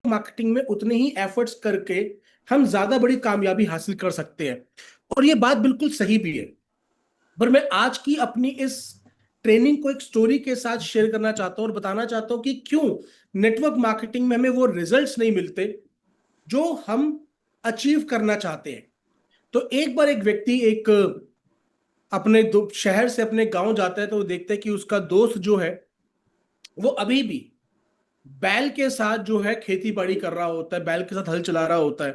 Marketing में उतने ही efforts करके हम ज्यादा बड़ी कामयाबी हासिल कर सकते हैं। और ये बात बिल्कुल सही भी है। पर मैं आज की अपनी इस ट्रेनिंग को एक स्टोरी के साथ शेयर करना चाहता हूँ और बताना चाहता हूँ कि क्यों नेटवर्क मार्केटिंग में हमें वो रिजल्ट्स नहीं मिलते जो हम अचीव करना चाहते हैं। तो एक बार एक व्यक्ति एक अपने शहर से अपने गांव जाता है, तो वो देखता है कि उसका दोस्त जो है वो अभी भी बैल के साथ जो है खेती बाड़ी कर रहा होता है, बैल के साथ हल चला रहा होता है।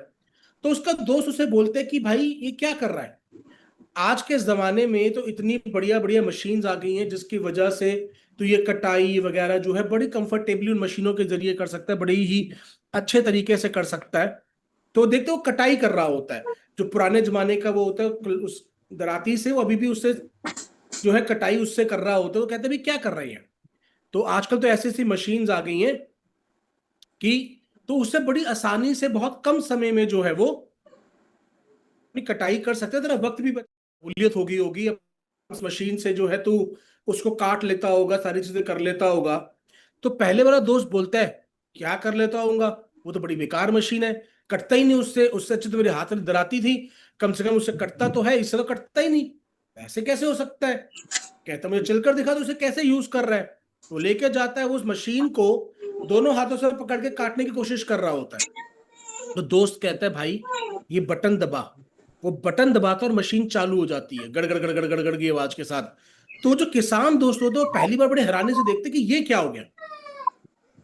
तो उसका दोस्त उसे बोलते हैं कि भाई ये क्या कर रहा है। आज के जमाने में तो इतनी बढ़िया बढ़िया मशीन्स आ गई हैं जिसकी वजह से तो ये कटाई वगैरह जो है बड़ी कंफर्टेबली उन मशीनों के जरिए कर सकता है, बड़ी ही अच्छे तरीके से कर सकता है। तो देखते हो कटाई कर रहा होता है। जो पुराने जमाने का वो होता है उस दराती से, वो अभी भी उससे जो है कटाई उससे कर रहा होता है। तो कहते हैं भी क्या कर रहे हैं। तो आजकल तो ऐसी ऐसी मशीन्स आ गई हैं कि तो उससे बड़ी आसानी से बहुत कम समय में जो है वो अपनी कटाई कर सकते हैं। तेरा वक्त भी सहूलियत होगी होगी अब इस मशीन से जो है तू उसको काट लेता होगा, सारी चीजें कर लेता होगा। तो पहले वाला दोस्त बोलता है क्या कर लेता होऊंगा, वो तो बड़ी बेकार मशीन है, कटता ही नहीं उससे, उससे अच्छी तो मेरे हाथ में दराती थी, कम से कम उससे कटता तो है, इससे तो कटता ही नहीं। ऐसे कैसे हो सकता है। कहता मुझे चलकर दिखा तो उसे कैसे यूज कर रहा है। तो लेके जाता है वो उस मशीन को, दोनों हाथों से पकड़ के काटने की कोशिश कर रहा होता है। तो दोस्त कहता है भाई ये बटन दबा। वो बटन दबाता और मशीन चालू हो जाती है गड़गड़ गड़गड़ गड़गड़ की आवाज के साथ। तो जो किसान दोस्त होते हैं वो पहली बार बड़े हैरानी से देखते कि ये क्या हो गया।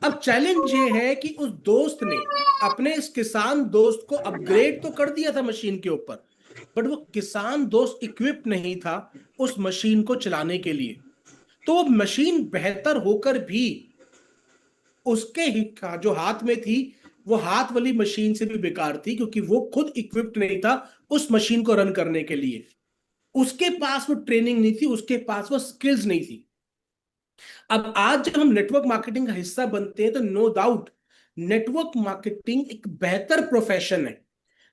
अब चैलेंज ये है कि उस दोस्त ने अपने इस किसान दोस्त को अपग्रेड तो कर दिया था मशीन के ऊपर, बट वो किसान दोस्त इक्विप नहीं था उस मशीन को चलाने के लिए। तो वो मशीन बेहतर होकर भी उसके ही जो हाथ में थी वो हाथ वाली मशीन से भी बेकार थी, क्योंकि वो खुद इक्विप्ड नहीं था उस मशीन को रन करने के लिए। उसके पास वो ट्रेनिंग नहीं थी, उसके पास वो स्किल्स नहीं थी। अब आज जब हम नेटवर्क मार्केटिंग का हिस्सा बनते हैं तो नो डाउट नेटवर्क मार्केटिंग एक बेहतर प्रोफेशन है।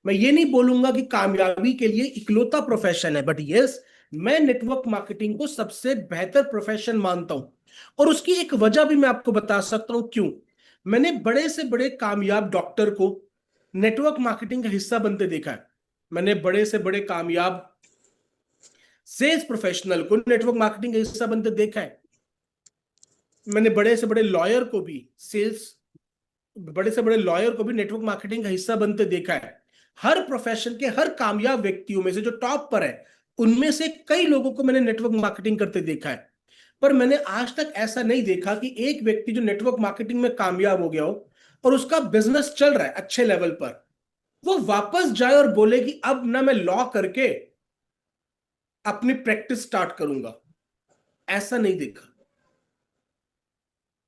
मैं ये नहीं बोलूंगा कि कामयाबी के लिए इकलौता प्रोफेशन है, बट यस, मैं नेटवर्क मार्केटिंग को सबसे बेहतर प्रोफेशन मानता हूं। और उसकी एक वजह भी मैं आपको बता सकता हूं क्यों। मैंने बड़े से बड़े कामयाब डॉक्टर को नेटवर्क मार्केटिंग का हिस्सा बनते देखा है। मैंने बड़े से बड़े कामयाब सेल्स प्रोफेशनल को नेटवर्क मार्केटिंग का हिस्सा बनते देखा है। मैंने बड़े से बड़े लॉयर को भी सेल्स बड़े से बड़े लॉयर को भी नेटवर्क मार्केटिंग का हिस्सा बनते देखा है। हर प्रोफेशन के हर कामयाब व्यक्तियों में से जो टॉप पर है उनमें से कई लोगों को मैंने नेटवर्क मार्केटिंग करते देखा है। पर मैंने आज तक ऐसा नहीं देखा कि एक व्यक्ति जो नेटवर्क मार्केटिंग में कामयाब हो गया हो और उसका बिजनेस चल रहा है अच्छे लेवल पर, वो वापस जाए और बोले कि अब ना मैं लॉ करके अपनी प्रैक्टिस स्टार्ट करूंगा। ऐसा नहीं देखा।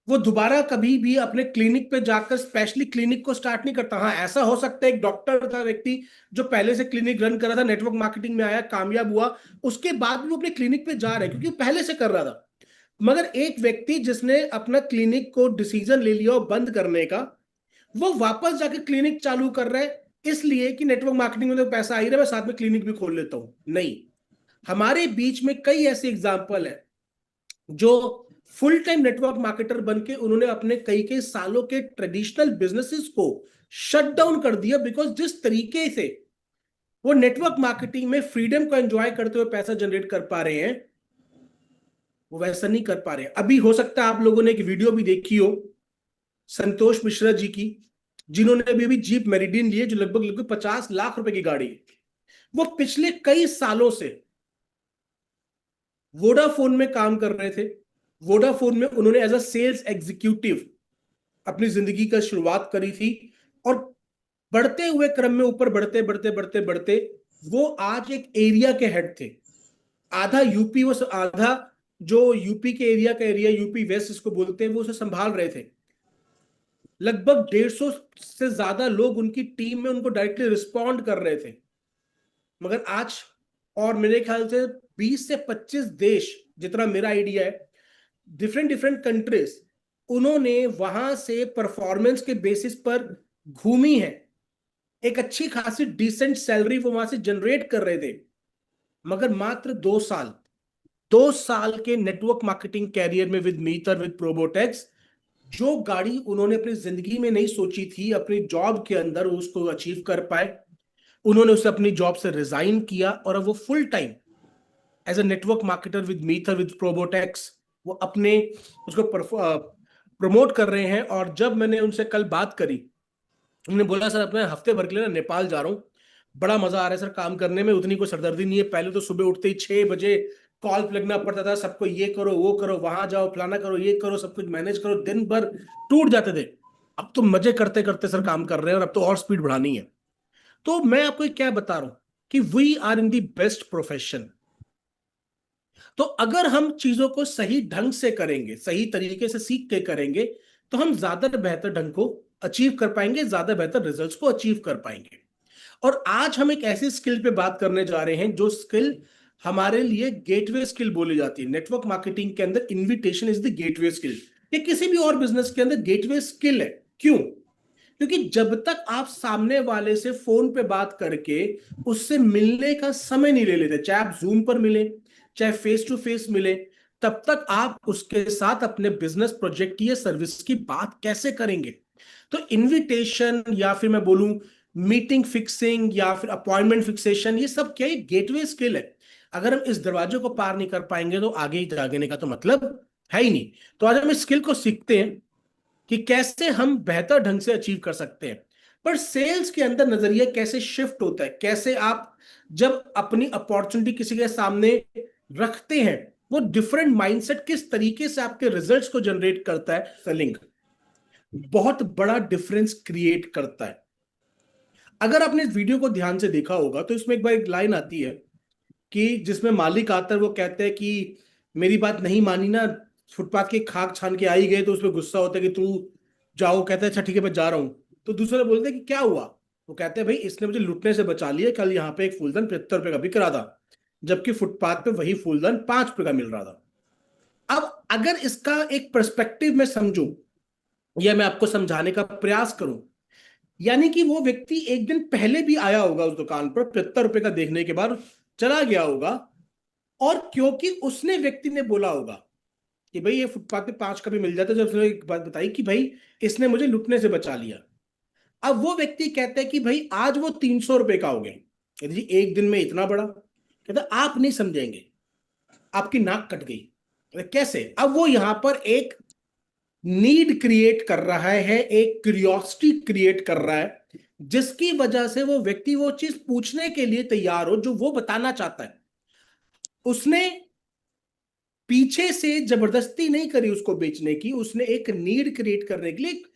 वो दोबारा कभी भी अपने क्लिनिक पे जाकर स्पेशली क्लिनिक को स्टार्ट नहीं करता। हाँ, ऐसा हो सकता है एक डॉक्टर था व्यक्ति जो पहले से क्लिनिक रन कर रहा था, नेटवर्क मार्केटिंग में आया, कामयाब हुआ, उसके बाद भी वो अपने क्लिनिक पे जा रहा है क्योंकि वो पहले से कर रहा था। मगर एक व्यक्ति जिसने अपना क्लिनिक को डिसीजन ले लिया और बंद करने का, वो वापस जाके क्लिनिक चालू कर रहा है इसलिए कि नेटवर्क मार्केटिंग में तो पैसा आ ही रहा है, मैं साथ में क्लिनिक भी खोल लेता हूं। नहीं, हमारे बीच में कई ऐसे एग्जाम्पल है जो फुल टाइम नेटवर्क मार्केटर बन के उन्होंने अपने कई कई सालों के ट्रेडिशनल बिजनेसेस को शट डाउन कर दिया, बिकॉज जिस तरीके से वो नेटवर्क मार्केटिंग में फ्रीडम को एंजॉय करते हुए पैसा जनरेट कर पा रहे हैं वो वैसा नहीं कर पा रहे हैं। अभी हो सकता है आप लोगों ने एक वीडियो भी देखी हो संतोष मिश्रा जी की, जिन्होंने अभी अभी जीप मेरिडियन ली है जो लगभग लगभग 50 लाख रुपए की गाड़ी है। वो पिछले कई सालों से वोडाफोन में काम कर रहे थे। वोडाफोन में उन्होंने एज अ सेल्स एग्जीक्यूटिव अपनी जिंदगी का शुरुआत करी थी। और बढ़ते हुए क्रम में ऊपर बढ़ते बढ़ते बढ़ते बढ़ते वो आज एक एरिया के हेड थे। आधा यूपी, वो आधा जो यूपी के एरिया का एरिया यूपी वेस्ट इसको बोलते हैं, वो उसे संभाल रहे थे। लगभग 150 से ज्यादा लोग उनकी टीम में उनको डायरेक्टली रिस्पॉन्ड कर रहे थे। मगर आज, और मेरे ख्याल से 20 से 25 देश, जितना मेरा आइडिया है, डिफरेंट डिफरेंट कंट्रीज, उन्होंने वहां से परफॉर्मेंस के बेसिस पर घूमी है। एक अच्छी खासी डिसेंट सैलरी वो वहां से जनरेट कर रहे थे। मगर मात्र 2 साल के नेटवर्क मार्केटिंग कैरियर में विद मीटर विद प्रोबोटेक्स जो गाड़ी उन्होंने अपनी जिंदगी में नहीं सोची थी, अपनी जॉब के अंदर उसको अचीव कर पाए। उन्होंने उसे अपनी जॉब से रिजाइन किया और अब वो full time as a network marketer with मीथर विद प्रोबोटेक्स वो अपने उसको प्रमोट कर रहे हैं। और जब मैंने उनसे कल बात करी, उन्होंने बोला सर अपने हफ्ते भर के लिए ना नेपाल जा रहा हूँ, बड़ा मजा आ रहा है सर काम करने में, उतनी कोई सरदर्दी नहीं है। पहले तो सुबह उठते ही 6 बजे कॉल पे लगना पड़ता था, सबको ये करो वो करो, वहां जाओ फलाना करो ये करो, सब कुछ मैनेज करो, दिन भर टूट जाते थे। अब तो मजे करते करते सर काम कर रहे हैं और अब तो और स्पीड बढ़ानी है। तो मैं आपको क्या बता रहा हूं कि we are in the best profession. तो अगर हम चीजों को सही ढंग से करेंगे, सही तरीके से सीख के करेंगे, तो हम ज्यादा बेहतर ढंग को अचीव कर पाएंगे, ज्यादा बेहतर रिजल्ट्स को अचीव कर पाएंगे। और आज हम एक ऐसी स्किल पे बात करने जा रहे हैं जो स्किल हमारे लिए गेटवे स्किल बोली जाती है। नेटवर्क मार्केटिंग के अंदर invitation is the gateway skill. ये किसी भी और बिजनेस के अंदर गेटवे स्किल है। क्यों? क्योंकि जब तक आप सामने वाले से फोन पे बात करके उससे मिलने का समय नहीं ले लेते, चाहे आप जूम पर मिले चाहे फेस टू फेस मिले, तब तक आप उसके साथ अपने बिजनेस प्रोजेक्ट की या सर्विस की बात कैसे करेंगे? तो इनविटेशन या फिर मैं बोलूं मीटिंग फिक्सिंग या फिर अपॉइंटमेंट फिक्सेशन, ये सब क्या गेटवे स्किल है। अगर हम इस दरवाजे को पार नहीं कर पाएंगे तो आगे जाने का तो मतलब है ही नहीं। तो आज हम इस स्किल को सीखते हैं कि कैसे हम बेहतर ढंग से अचीव कर सकते हैं। पर सेल्स के अंदर नजरिया कैसे शिफ्ट होता है, कैसे आप जब अपनी अपॉर्चुनिटी किसी के सामने रखते हैं, वो डिफरेंट माइंडसेट किस तरीके से आपके रिजल्ट्स को जनरेट करता है, सेलिंग बहुत बड़ा डिफरेंस क्रिएट करता है। अगर आपने इस वीडियो को ध्यान से देखा होगा तो इसमें एक बार एक लाइन आती है कि जिसमें मालिक आता है, वो कहते हैं कि मेरी बात नहीं मानी ना, फुटपाथ के खाक छान के आई गए, तो उसमें गुस्सा होता है कि तू जाओ, कहता है अच्छा ठीक है मैं जा रहा हूं। तो दूसरे बोलते हैं कि क्या हुआ? वो कहते हैं भाई इसने मुझे लुटने से बचा लिया, कल यहाँ पे एक फूलदान 75 रुपए का बिक रहा था, जबकि फुटपाथ पे वही फूलदान 5 रुपए का मिल रहा था। अब अगर इसका एक पर्सपेक्टिव में समझूं या मैं आपको समझाने का प्रयास करूं, यानी कि वो व्यक्ति एक दिन पहले भी आया होगा उस दुकान पर, 75 रुपए का देखने के बाद चला गया होगा, और क्योंकि उसने व्यक्ति ने बोला होगा कि भाई ये फुटपाथ पे 5 का भी मिल जाता है, जब उसने एक बात बताई कि भाई इसने मुझे लुटने से बचा लिया, अब वो व्यक्ति कहता है कि भाई आज वो 300 रुपए का हो गया। कहते जी एक दिन में इतना बड़ा? कहता आप नहीं समझेंगे, आपकी नाक कट गई। कैसे? अब वो यहां पर एक नीड क्रिएट कर रहा है, एक क्यूरियोसिटी क्रिएट कर रहा है, जिसकी वजह से वो व्यक्ति वो चीज पूछने के लिए तैयार हो जो वो बताना चाहता है। उसने पीछे से जबरदस्ती नहीं करी उसको बेचने की, उसने एक नीड क्रिएट करने के लिए एक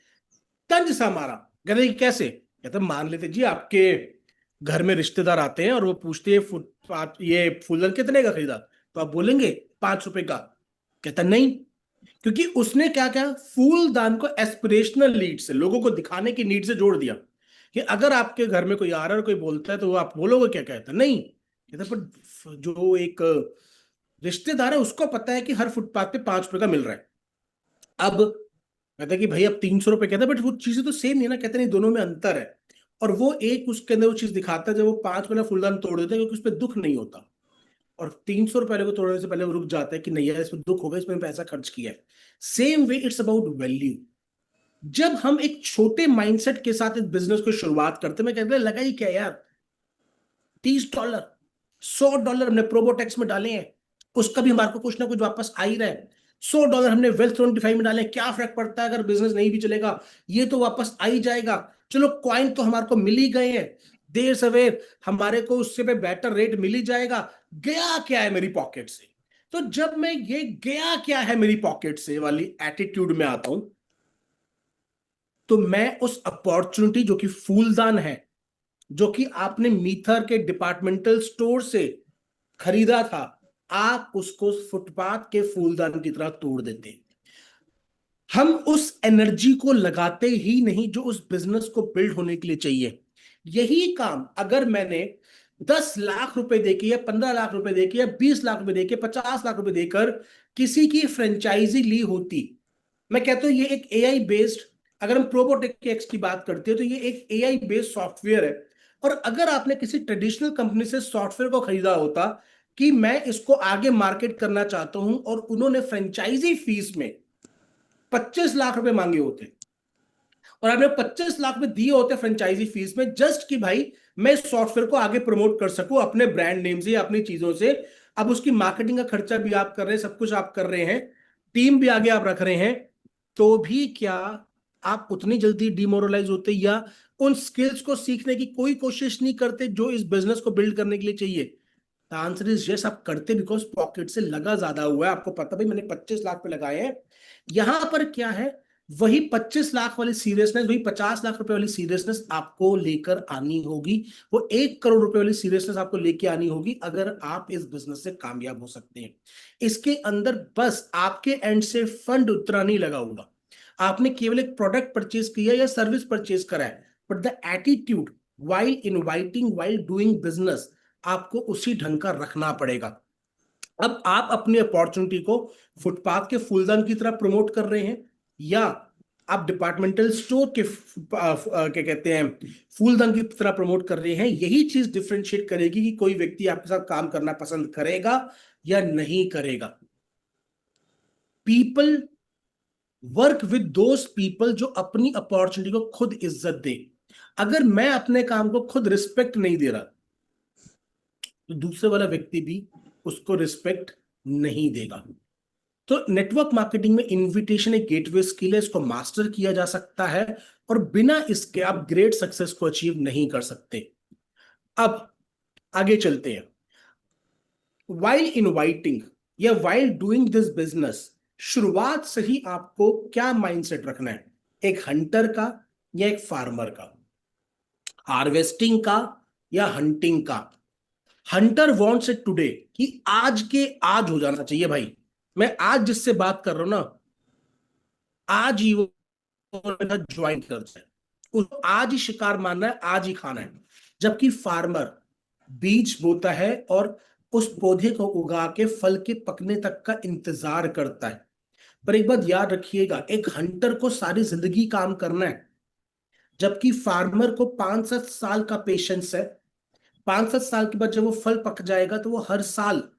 तंज सा मारा। कहते कैसे? कहते मान लेते जी आपके घर में रिश्तेदार आते हैं और वो पूछते हैं फुटपाथ ये फूलदान कितने का खरीदा, तो आप बोलेंगे 5 रुपए का? कहता नहीं, क्योंकि उसने क्या क्या फूलदान को एस्पिरेशनल नीड से, लोगों को दिखाने की नीड से जोड़ दिया कि अगर आपके घर में कोई आ रहा है और कोई बोलता है तो वो आप बोलोगे क्या? कहता नहीं। कहता पर जो एक रिश्तेदार है उसको पता है कि हर फुटपाथ पे 5 रुपए का मिल रहा है। अब कहता है कि भाई अब 300 रुपए, कहता है बट वो चीजें तो सेम नहीं है ना। कहते नहीं, दोनों में अंतर है। और वो एक उसके अंदर वो चीज दिखाता है जब वो 5 वाला फूलदान तोड़ देता है, क्योंकि उस पर दुख नहीं होता। और 300 रुपए को तोड़ने से पहले वो रुक जाता है कि नहीं यार इसमें दुख होगा, इसमें पैसा खर्च किया है। Same way it's about value. जब हम एक छोटे माइंडसेट के साथ इस बिजनेस को शुरुआत करते, मैं कहते लगा ही क्या यार, $30 $100 हमने प्रोबोटेक्स में डाले हैं, उसका भी हमारे को कुछ ना कुछ वापस आ ही रहा है। $100 हमने वेल्थ 25 में डाले, क्या फर्क पड़ता है अगर बिजनेस नहीं भी चलेगा, ये तो वापस आ ही जाएगा। चलो कॉइन तो हमारे को मिल ही गए हैं, देर सवेर हमारे को उससे पे बेटर रेट मिल ही जाएगा, गया क्या है मेरी पॉकेट से। तो जब मैं ये गया क्या है मेरी पॉकेट से वाली एटीट्यूड में आता हूं, तो मैं उस अपॉर्चुनिटी जो कि फूलदान है, जो कि आपने मीथर के डिपार्टमेंटल स्टोर से खरीदा था, आप उसको फुटपाथ के फूलदान की तरह तोड़ देते। हम उस एनर्जी को लगाते ही नहीं जो उस बिजनेस को बिल्ड होने के लिए चाहिए। यही काम अगर मैंने 10 लाख रुपए देके या 15 लाख रुपए देके या 20 लाख रुपए देके 50 लाख रुपए देकर किसी की फ्रेंचाइजी ली होती, मैं कहता हूं ये एक एआई बेस्ड, अगर हम प्रोबोटेक एक्स की बात करते हैं तो ये एक एआई बेस्ड सॉफ्टवेयर है। और अगर आपने किसी ट्रेडिशनल कंपनी से सॉफ्टवेयर को खरीदा होता कि मैं इसको आगे मार्केट करना चाहता हूं, और उन्होंने फ्रेंचाइजी फीस में 25 लाख रुपए मांगे होते और आपने 25 लाख में दिए होते फ्रेंचाइजी फीस में, जस्ट कि भाई मैं सॉफ्टवेयर को आगे प्रमोट कर सकूं अपने ब्रांड नेम से, अपनी चीजों से। अब उसकी मार्केटिंग का खर्चा भी आप कर रहे हैं, सब कुछ आप कर रहे हैं, टीम भी आगे आप रख रहे हैं, तो भी क्या आप उतनी जल्दी डिमोरलाइज होते या उन स्किल्स को सीखने की कोई कोशिश नहीं करते जो इस बिजनेस को बिल्ड करने के लिए चाहिए? द आंसर इज यस, आप करते बिकॉज पॉकेट से लगा ज्यादा हुआ है, आपको पता भाई मैंने 25 लाख पे लगाए हैं। यहां पर क्या है, वही 25 लाख वाली सीरियसनेस, वही 50 लाख रुपए वाली सीरियसनेस आपको लेकर आनी होगी, वो 1 करोड़ रुपए वाली सीरियसनेस आपको लेके आनी होगी अगर आप इस बिजनेस से कामयाब हो सकते हैं। इसके अंदर बस आपके एंड से फंड उतना नहीं लगा होगा, आपने केवल एक प्रोडक्ट परचेज किया या सर्विस परचेज करा है, but the attitude while inviting, while doing business, आपको उसी ढंग का रखना पड़ेगा। अब आप अपनी अपॉर्चुनिटी को फुटपाथ के फूलदान की तरह प्रमोट कर रहे हैं, या आप डिपार्टमेंटल स्टोर के क्या कहते हैं फूलदान की तरह प्रमोट कर रहे हैं, यही चीज डिफरेंशिएट करेगी कि कोई व्यक्ति आपके साथ काम करना पसंद करेगा या नहीं करेगा। People work with those people जो अपनी अपॉर्चुनिटी को खुद इज्जत दे। अगर मैं अपने काम को खुद रिस्पेक्ट नहीं दे रहा, तो दूसरे वाला व्यक्ति भी उसको रिस्पेक्ट नहीं देगा। तो नेटवर्क मार्केटिंग में इनविटेशन एक गेटवे स्किल है, इसको मास्टर किया जा सकता है, और बिना इसके आप ग्रेट सक्सेस को अचीव नहीं कर सकते। अब आगे चलते हैं। वाइल इनवाइटिंग या वाइल डूइंग दिस बिजनेस, शुरुआत से ही आपको क्या माइंडसेट रखना है, एक हंटर का या एक फार्मर का, हार्वेस्टिंग का या हंटिंग का? हंटर वॉन्ट्स इट टुडे, कि आज के आज हो जाना चाहिए भाई, मैं आज जिससे बात कर रहा हूं ना, आज ही वो ज्वाइन कर जाए, उसको आज ही शिकार मानना है, आज ही खाना है। जबकि फार्मर बीज बोता है और उस पौधे को उगा के फल के पकने तक का इंतजार करता है। पर एक बात याद रखिएगा, एक हंटर को सारी जिंदगी काम करना है, जबकि फार्मर को 5-7 साल का पेशेंस है। 5-7 साल के बाद जब वो फल पक जाएगा तो वो हर साल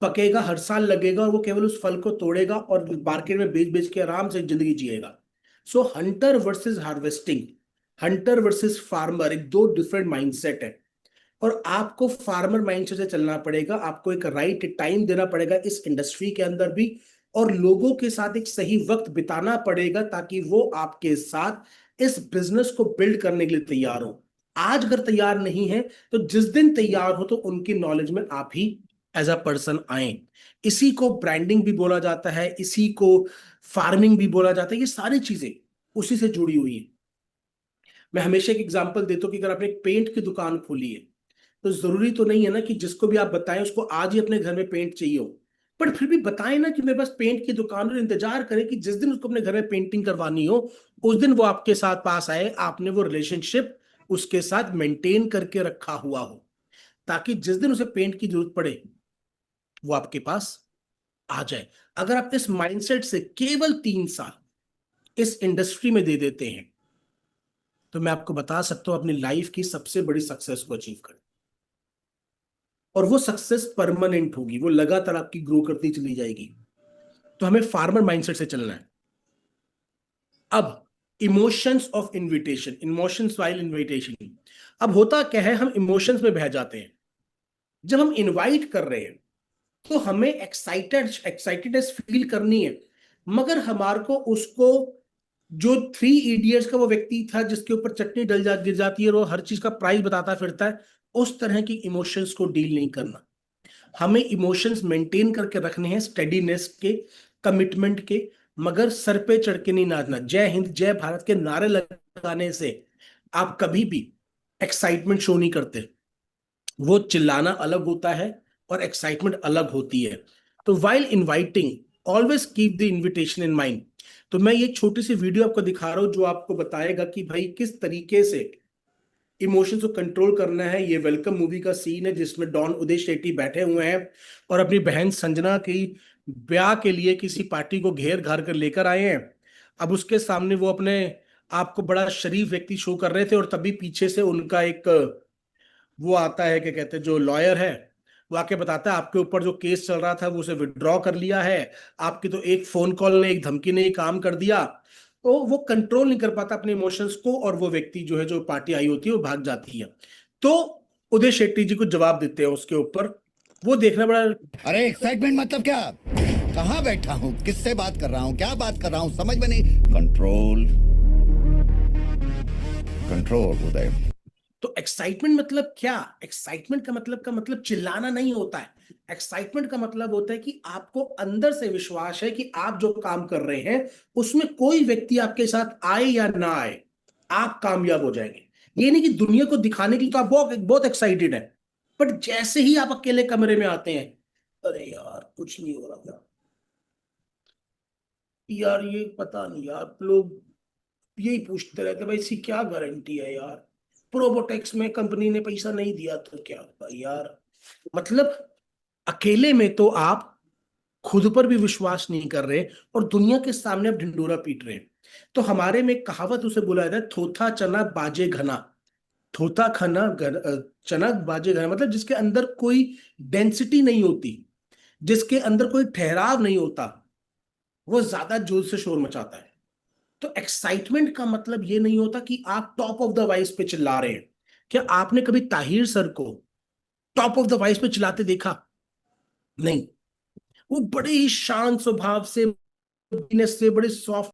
पकेगा, हर साल लगेगा, और वो केवल उस फल को तोड़ेगा और मार्केट में बेच बेच के आराम से जिंदगी जिएगा। So hunter versus harvesting, hunter versus farmer, एक दो डिफरेंट माइंडसेट है, और आपको फार्मर माइंडसेट से चलना पड़ेगा। आपको एक राइट टाइम देना पड़ेगा इस इंडस्ट्री के अंदर भी, और लोगों के साथ एक सही वक्त बिताना पड़ेगा ताकि वो आपके साथ इस बिजनेस को बिल्ड करने के लिए तैयार हो। आज अगर तैयार नहीं है तो जिस दिन तैयार हो तो उनकी नॉलेज में आप ही एज अ पर्सन आए। इसी को ब्रांडिंग भी बोला जाता है, इसी को फार्मिंग भी बोला जाता है, ये सारी चीजें उसी से जुड़ी हुई है। मैं हमेशा एक एग्जांपल देता हूं कि अगर आपने एक पेंट की दुकान खोली है, तो जरूरी तो नहीं है ना कि जिसको भी आप बताएं उसको आज ही अपने घर में पेंट चाहिए हो, पर फिर भी बताएं ना कि मेरे पास पेंट की दुकान, और इंतजार करें कि जिस दिन उसको अपने घर में पेंटिंग करवानी हो उस दिन वो आपके साथ पास आए, आपने वो रिलेशनशिप उसके साथ मेंटेन करके रखा हुआ हो, ताकि जिस दिन उसे पेंट की जरूरत पड़े वो आपके पास आ जाए। अगर आप इस माइंडसेट से केवल 3 साल इस इंडस्ट्री में दे देते हैं, तो मैं आपको बता सकता हूं अपनी लाइफ की सबसे बड़ी सक्सेस को अचीव करें, और वो सक्सेस परमानेंट होगी, वो लगातार आपकी ग्रो करती चली जाएगी। तो हमें फार्मर माइंडसेट से चलना है। अब emotions of invitation, emotions while invitation, अब होता क्या है, हम इमोशंस में बह जाते हैं। जब हम इनवाइट कर रहे हैं तो हमें एक्साइटेडनेस फील करनी है, मगर हमारे को उसको, जो 3 इडियट्स का वो व्यक्ति था जिसके ऊपर चटनी गिर जाती है और वो हर चीज का प्राइस बताता फिरता है, उस तरह की इमोशंस को डील नहीं करना। हमें इमोशंस मेंटेन करके रखने हैं, स्टेडीनेस के, कमिटमेंट के, मगर सर पे चढ़ के नहीं नाचना। जय हिंद जय भारत के नारे लगाने से आप कभी भी एक्साइटमेंट शो नहीं करते। वो चिल्लाना अलग होता है और एक्साइटमेंट अलग होती है। तो while inviting, always keep the invitation in mind. तो मैं ये छोटी सी वीडियो आपको दिखा रहा हूं जो आपको बताएगा कि भाई किस तरीके से इमोशंस को कंट्रोल करना है। ये वेलकम मूवी का सीन है जिसमें डॉन उदय शेट्टी बैठे हुए हैं और अपनी बहन संजना की ब्याह के लिए किसी पार्टी को घेर घार कर लेकर आए हैं। अब उसके सामने वो अपने आपको बड़ा शरीफ व्यक्ति शो कर रहे थे, और तभी पीछे से उनका एक वो आता है, क्या कहते हैं, जो लॉयर है, वो आके बताता है आपके ऊपर जो केस चल रहा था वो उसे विड्रॉ कर लिया है, आपकी तो एक फोन कॉल ने, एक धमकी ने ही काम कर दिया। तो वो कंट्रोल नहीं कर पाता अपने इमोशंस को, और वो व्यक्ति जो है, जो पार्टी आई होती है, वो भाग जाती है। तो उदय शेट्टी जी को जवाब देते हैं उसके ऊपर, वो देखना बड़ा। अरे एक्साइटमेंट मतलब क्या? कहाँ बैठा हूँ, किससे बात कर रहा हूँ, क्या बात कर रहा हूँ, समझ में नहीं। कंट्रोल कंट्रोल उदय। तो एक्साइटमेंट मतलब क्या? एक्साइटमेंट का मतलब चिल्लाना नहीं होता है। एक्साइटमेंट का मतलब होता है कि आपको अंदर से विश्वास है कि आप जो काम कर रहे हैं उसमें कोई व्यक्ति आपके साथ आए या ना आए, आप कामयाब हो जाएंगे। ये नहीं कि दुनिया को दिखाने के लिए तो आप बहुत बहुत एक्साइटेड है, बट जैसे ही आप अकेले कमरे में आते हैं, अरे यार कुछ नहीं हो रहा यार, ये पता नहीं यार, लोग यही पूछते रहते, भाई इसकी क्या गारंटी है यार, प्रोबोटेक्स में कंपनी ने पैसा नहीं दिया तो क्या होगा यार। मतलब अकेले में तो आप खुद पर भी विश्वास नहीं कर रहे, और दुनिया के सामने आप ढिंडोरा पीट रहे हैं। तो हमारे में एक कहावत उसे बोला जाता है, थोथा चना बाजे घना। थोथा चना बाजे घना मतलब जिसके अंदर कोई डेंसिटी नहीं होती, जिसके अंदर कोई ठहराव नहीं होता, वो ज्यादा जोर से शोर मचाता है। तो एक्साइटमेंट का मतलब ये नहीं होता कि आप टॉप ऑफ द वॉइस पे चिल्ला रहे हैं। क्या आपने कभी ताहिर सर को टॉप ऑफ द वॉइस पे चिल्लाते देखा? नहीं। वो बड़े ही शांत स्वभाव से, बड़े सॉफ्ट,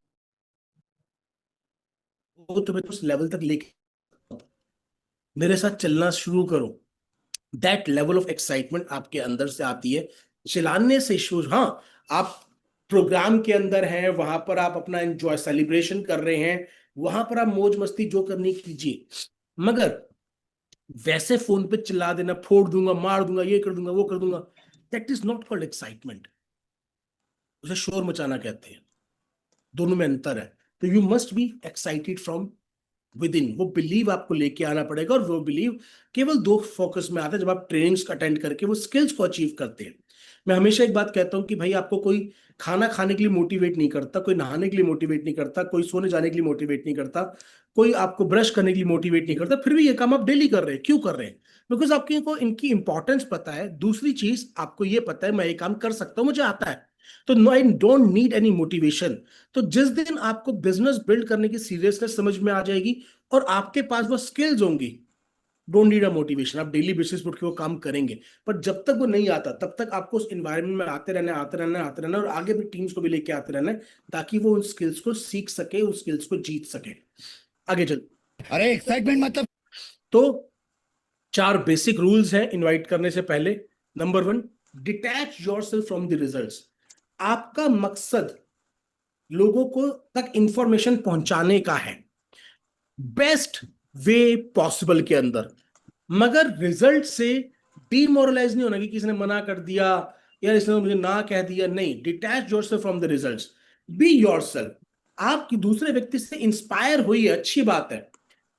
वो तुम्हें उस लेवल तक लेके, मेरे साथ चलना शुरू करो। दैट लेवल ऑफ एक्साइटमेंट आपके अंदर से आती है चिल्लाने से। शुरू, हाँ, आप प्रोग्राम के अंदर हैं, वहां पर आप अपना एंजॉय सेलिब्रेशन कर रहे हैं, वहां पर आप मौज मस्ती जो करनी कीजिए, मगर वैसे फोन पे चिल्ला देना, फोड़ दूंगा, मार दूंगा, ये कर दूंगा, वो कर दूंगा, that is not called excitement. उसे शोर मचाना कहते हैं। दोनों में अंतर है। तो you must be excited from with in. वो बिलीव आपको लेके आना पड़ेगा, और वो बिलीव केवल दो फोकस में आता है, जब आप ट्रेनिंग्स अटेंड करके वो स्किल्स को अचीव करते हैं। मैं हमेशा एक बात कहता हूं कि भाई आपको कोई खाना खाने के लिए मोटिवेट नहीं करता, कोई नहाने के लिए मोटिवेट नहीं करता, कोई सोने जाने के लिए मोटिवेट नहीं करता, कोई आपको ब्रश करने के लिए मोटिवेट नहीं करता, फिर भी ये काम आप डेली कर रहे हैं। क्यों कर रहे हैं? बिकॉज आपको को इनकी इंपॉर्टेंस पता है। दूसरी चीज, आपको ये पता है मैं ये काम कर सकता हूं, मुझे आता है, तो no, I don't need any motivation. तो जिस दिन आपको बिजनेस बिल्ड करने की सीरियसनेस समझ में आ जाएगी और आपके पास वो स्किल्स होंगी, डोंट नीड अ मोटिवेशन, आप डेली बेसिस पर उठ के वो काम करेंगे। पर जब तक वो नहीं आता तब तक आपको उस एनवायरनमेंट में आते रहना, आते रहना, आते रहना, और आगे भी टीम्स को भी लेके आते रहना है, ताकि वो उन स्किल्स को सीख सके, उन स्किल्स को जीत सके। आगे चल। अरे एक्साइटमेंट मतलब। तो चार बेसिक रूल्स हैं इनवाइट करने से पहले। Number one, detach yourself from the results. आपका मकसद लोगों को तक इंफॉर्मेशन पहुंचाने का है, बेस्ट वे पॉसिबल के अंदर, मगर रिजल्ट से डीमोरलाइज नहीं होना कि किसी ने मना कर दिया, यार इसने तो मुझे ना कह दिया। नहीं, detach yourself from the results, be yourself. आपकी दूसरे व्यक्ति से इंस्पायर हुई है, अच्छी बात है,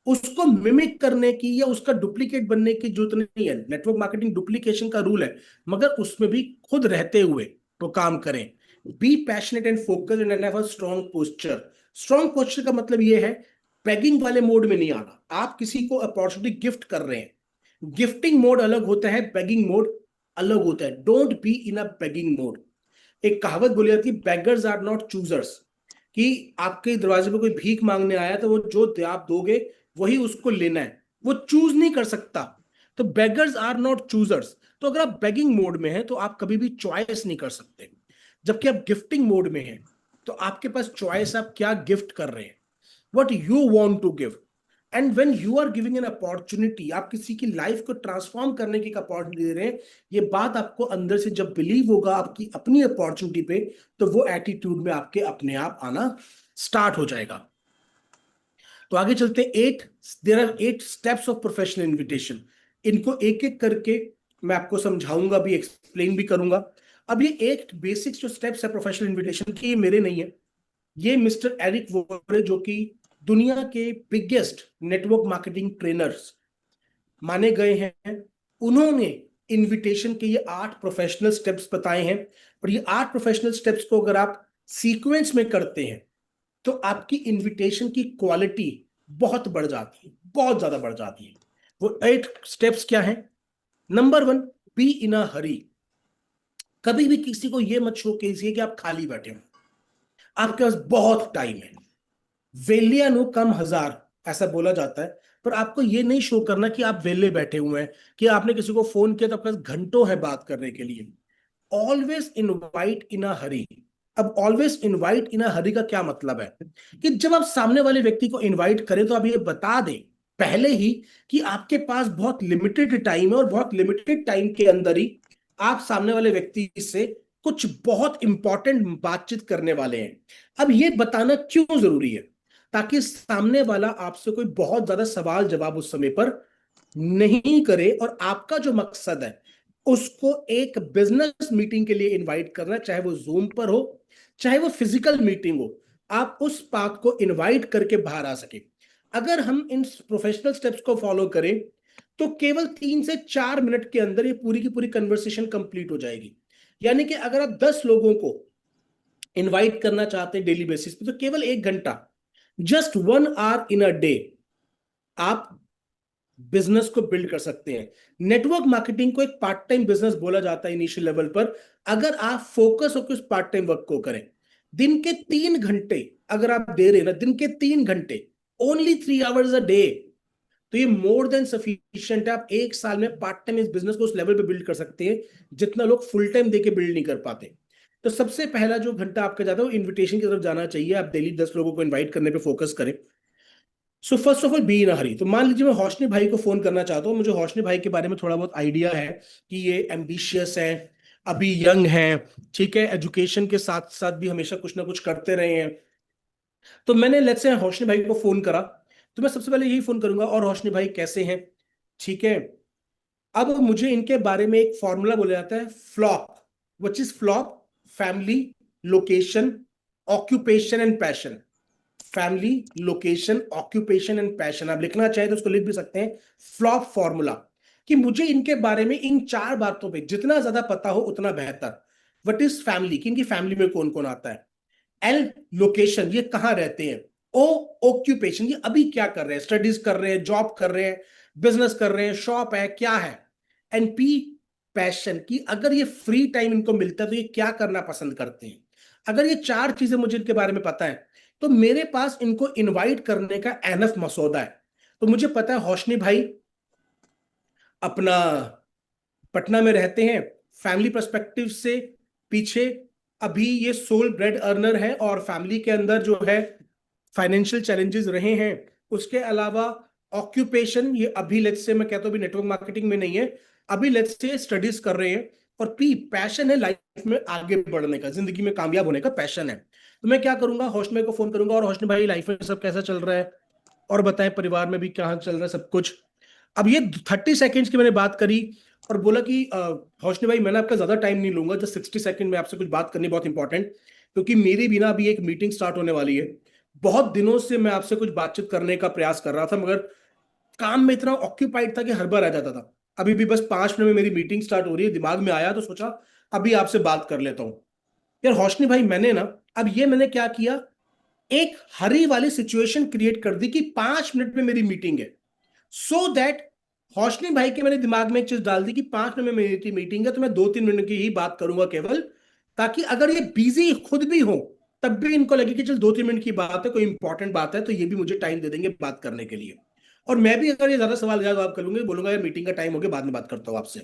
उसको मिमिक करने की या उसका डुप्लीकेट बनने की जरूरत नहीं है। नेटवर्क मार्केटिंग डुप्लीकेशन का रूल है, मगर उसमें भी खुद रहते हुए तो काम करें। Be passionate and focus and have a strong posture. Strong posture का मतलब यह है, बेगिंग वाले मोड में नहीं आना। आप किसी को अपॉर्चुनिटी गिफ्ट कर रहे हैं, गिफ्टिंग मोड अलग होता है, बेगिंग मोड अलग होता है। Don't be in a begging mode. एक कहावत बोली जाती है, बेगर्स आर नॉट चूजर्स, कि आपके दरवाजे पे कोई भीख मांगने आया तो वो जो आप दोगे वही उसको लेना है, वो चूज नहीं कर सकता। तो बेगर्स आर नॉट चूजर्स। तो अगर आप बेगिंग मोड में हैं तो आप कभी भी चॉइस नहीं कर सकते, जबकि आप गिफ्टिंग मोड में हैं तो आपके पास चॉइस, आप क्या गिफ्ट कर रहे हैं, what you want to give. And when you are giving an opportunity, आप किसी की लाइफ को ट्रांसफॉर्म करने की अपॉर्चुनिटी दे रहे हैं, ये बात आपको अंदर से जब बिलीव होगा आपकी अपनी अपॉर्चुनिटी पे, तो वो एटीट्यूड में आपके अपने आप आना स्टार्ट हो जाएगा। तो आगे चलते, there are 8 steps of professional invitation. इनको एक एक करके मैं आपको समझाऊंगा भी, एक्सप्लेन भी करूंगा। अब ये 8 बेसिक्स जो स्टेप्स है प्रोफेशनल इन्विटेशन के, ये मेरे नहीं है, ये मिस्टर एरिक वोरे, जो कि दुनिया के बिगेस्ट नेटवर्क मार्केटिंग ट्रेनर्स माने गए हैं, उन्होंने इनविटेशन के ये 8 प्रोफेशनल स्टेप्स बताए हैं। और ये 8 प्रोफेशनल स्टेप्स को अगर आप सीक्वेंस में करते हैं तो आपकी इनविटेशन की क्वालिटी बहुत बढ़ जाती है, बहुत ज्यादा बढ़ जाती है। वो 8 स्टेप्स क्या है? Number one, B in a हरी। कभी भी किसी को यह मत शो कीजिए कि आप खाली बैठे हो, आपके पास बहुत टाइम है। वेलिया नु कम हजार, ऐसा बोला जाता है। पर आपको ये नहीं शो करना कि आप वेले बैठे हुए हैं, कि आपने किसी को फोन किया तो आपके पास घंटों है बात करने के लिए। ऑलवेज इनवाइट इन अ हरी। अब ऑलवेज इनवाइट इन अ हरी का क्या मतलब है? कि जब आप सामने वाले व्यक्ति को इनवाइट करें तो आप ये बता दें पहले ही कि आपके पास बहुत लिमिटेड टाइम है, और बहुत लिमिटेड टाइम के अंदर ही आप सामने वाले व्यक्ति से कुछ बहुत इंपॉर्टेंट बातचीत करने वाले हैं। अब ये बताना क्यों जरूरी है? ताकि सामने वाला आपसे कोई बहुत ज्यादा सवाल जवाब उस समय पर नहीं करे, और आपका जो मकसद है उसको एक बिजनेस मीटिंग के लिए इनवाइट करना, चाहे वो जूम पर हो, चाहे वो फिजिकल मीटिंग हो, आप उस बात को इनवाइट करके बाहर आ सके। अगर हम इन प्रोफेशनल स्टेप्स को फॉलो करें तो केवल 3 से 4 मिनट के अंदर ये पूरी की पूरी कन्वर्सेशन कंप्लीट हो जाएगी। यानी कि अगर आप 10 लोगों को इनवाइट करना चाहते हैं डेली बेसिस पे, तो केवल 1 घंटा, just 1 hour in a day, आप बिजनेस को बिल्ड कर सकते हैं। नेटवर्क मार्केटिंग को एक पार्ट टाइम बिजनेस बोला जाता है इनिशियल लेवल पर। अगर आप फोकस होकर उस पार्ट टाइम वर्क को करें, दिन के 3 घंटे अगर आप दे रहे हैं ना, दिन के 3 घंटे, ओनली 3 आवर्स अ डे, तो ये मोर देन सफिशिएंट है। आप 1 साल में पार्ट टाइम इस बिजनेस को उस लेवल पे बिल्ड कर सकते हैं जितना लोग फुल टाइम देके बिल्ड नहीं कर पाते। तो सबसे पहला जो घंटा आपका जाता है वो इन्विटेशन की तरफ जाना चाहिए। आप डेली 10 लोगों को इन्वाइट करने पे फोकस करें। So first of all be in a hurry. तो मान लीजिए मैं हौशनी भाई को फोन करना चाहता हूँ, मुझे हौशनी भाई के बारे में थोड़ा बहुत आइडिया है कि ये एम्बिशियस है, अभी यंग है, ठीक है, एजुकेशन के साथ साथ भी हमेशा कुछ ना कुछ करते रहे हैं। तो मैंने लेट्स से हौशनी भाई को फोन करा, तो मैं सबसे पहले यही फोन करूंगा, और हौशनी भाई कैसे हैं, ठीक है। अब मुझे इनके बारे में एक फॉर्मूला बोला जाता है flop, which is flop, family, location, occupation and passion. Family, location, occupation and passion, आप लिखना चाहे तो उसको लिख भी सकते हैं, फ्लॉप फॉर्मूला। कि मुझे इनके बारे में इन 4 बातों पे जितना ज्यादा पता हो उतना बेहतर। व्हाट इज फैमिली, कि इनकी फैमिली में कौन कौन आता है। एल, लोकेशन, ये कहाँ रहते हैं। ओ, ऑक्यूपेशन, ये अभी क्या कर रहे हैं, स्टडीज कर रहे हैं, जॉब कर रहे हैं, बिजनेस कर रहे हैं, शॉप है, क्या है। एंड पी, पैशन, कि अगर ये फ्री टाइम इनको मिलता है तो ये क्या करना पसंद करते हैं। अगर ये 4 चीजें मुझे इनके बारे में पता है तो मेरे पास इनको इनवाइट करने का एनफ मसौदा है। तो मुझे पता है हौशनी भाई अपना पटना में रहते हैं, फैमिली पर्सपेक्टिव से पीछे अभी ये सोल ब्रेड अर्नर है, और फैमिली के अंदर जो है फाइनेंशियल चैलेंजेस रहे हैं। उसके अलावा ऑक्यूपेशन, ये अभी लेट्स से मैं कहता हूं अभी नेटवर्क मार्केटिंग में नहीं है, अभी लेट्स से स्टडीज कर रहे हैं। और पी, पैशन है लाइफ में आगे बढ़ने का, जिंदगी में कामयाब होने का पैशन है। तो मैं क्या करूंगा, हौशनी भाई को फोन करूंगा, और हौशनी भाई लाइफ में सब कैसा चल रहा है, और बताएं परिवार में भी क्या चल रहा है सब कुछ। अब ये 30 सेकेंड्स की मैंने बात करी, और बोला कि हौशनी भाई मैंने आपका ज्यादा टाइम नहीं लूंगा, जस्ट 60 सेकंड में आपसे कुछ बात करनी बहुत इंपॉर्टेंट, क्योंकि मेरी भी ना अभी एक मीटिंग स्टार्ट होने वाली है। बहुत दिनों से मैं आपसे कुछ बातचीत करने का प्रयास कर रहा था, मगर काम में इतना ऑक्यूपाइड था कि हर बार आ जाता था। अभी भी बस 5 मिनट में मेरी मीटिंग स्टार्ट हो रही है, दिमाग में आया तो सोचा अभी आपसे बात कर लेता हूँ। यार हौशनी भाई, मैंने ना, अब ये मैंने क्या किया, एक हरी वाली सिचुएशन क्रिएट कर दी कि 5 मिनट में मेरी मीटिंग है। सो दैट हौशनी भाई के मैंने दिमाग में एक चीज डाल दी कि 5 मिनट में मेरी मीटिंग है, तो मैं 2-3 मिनट की ही बात करूंगा केवल, ताकि अगर ये बिजी खुद भी हो तब भी इनको लगे कि चल 2-3 मिनट की बात है, कोई इंपॉर्टेंट बात है, तो ये भी मुझे टाइम दे देंगे बात करने के लिए। और मैं भी अगर ये ज्यादा सवाल जवाब करूंगा, बोलूंगा यार मीटिंग का टाइम हो गया, बाद में बात करता हूं आपसे।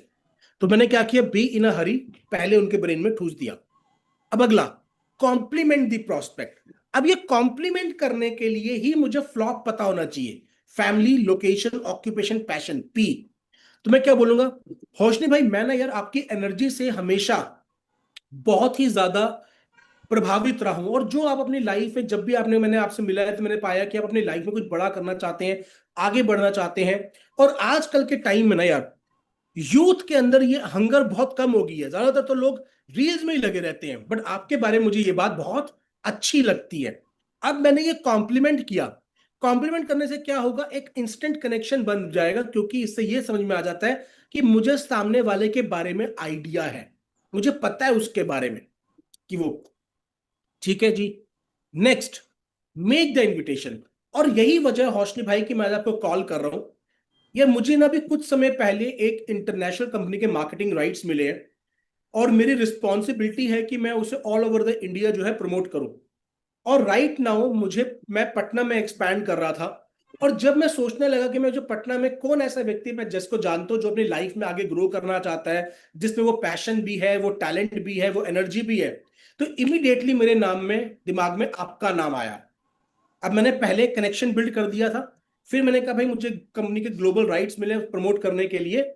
तो मैंने क्या किया, बी इन अ हरी पहले उनके ब्रेन में ठूस दिया। अब अगला, कॉम्प्लीमेंट द प्रोस्पेक्ट। अब ये कॉम्प्लीमेंट करने के लिए ही मुझे फ्लॉप पता होना चाहिए, family, location, occupation, passion, P. तो मैं क्या बोलूंगा, होशनी भाई मैं ना यार आपकी एनर्जी से हमेशा बहुत ही ज्यादा प्रभावित रहा हूं, और जो आप अपनी लाइफ में जब भी आपने मैंने आपसे मिला है तो मैंने पाया कि आप अपनी लाइफ में कुछ बड़ा करना चाहते हैं, आगे बढ़ना चाहते हैं। और आजकल के टाइम में ना यार, यूथ के अंदर ये हंगर बहुत कम हो गई है, ज्यादातर तो लोग रील्स में ही लगे रहते हैं। बट आपके बारे में मुझे ये बात बहुत अच्छी लगती है। अब मैंने ये कॉम्प्लीमेंट किया, कॉम्प्लीमेंट करने से क्या होगा, एक इंस्टेंट कनेक्शन बन जाएगा, क्योंकि इससे ये समझ में आ जाता है कि मुझे सामने वाले के बारे में आइडिया है, मुझे पता है उसके बारे में कि वो, ठीक है जी। Next, make the invitation. और यही वजह है हौशनी भाई की मैं आपको कॉल कर रहा हूं, ये मुझे ना भी कुछ समय पहले एक इंटरनेशनल कंपनी के मार्केटिंग राइट्स मिले हैं, और मेरी रिस्पॉन्सिबिलिटी है कि मैं उसे ऑल ओवर द इंडिया जो है प्रमोट करूं। और राइट नाउ मैं पटना में एक्सपैंड कर रहा था, और जब मैं सोचने लगा कि मैं जो पटना में कौन ऐसा व्यक्ति मैं जिसको जानता हूं जो अपनी लाइफ में आगे ग्रो करना चाहता है, जिसमें वो पैशन भी है, वो टैलेंट भी है, वो एनर्जी भी है, तो इमीडिएटली मेरे नाम में दिमाग में आपका नाम आया। अब मैंने पहले कनेक्शन बिल्ड कर दिया था, फिर मैंने कहा भाई मुझे कंपनी के ग्लोबल राइट्स मिले प्रमोट करने के लिए,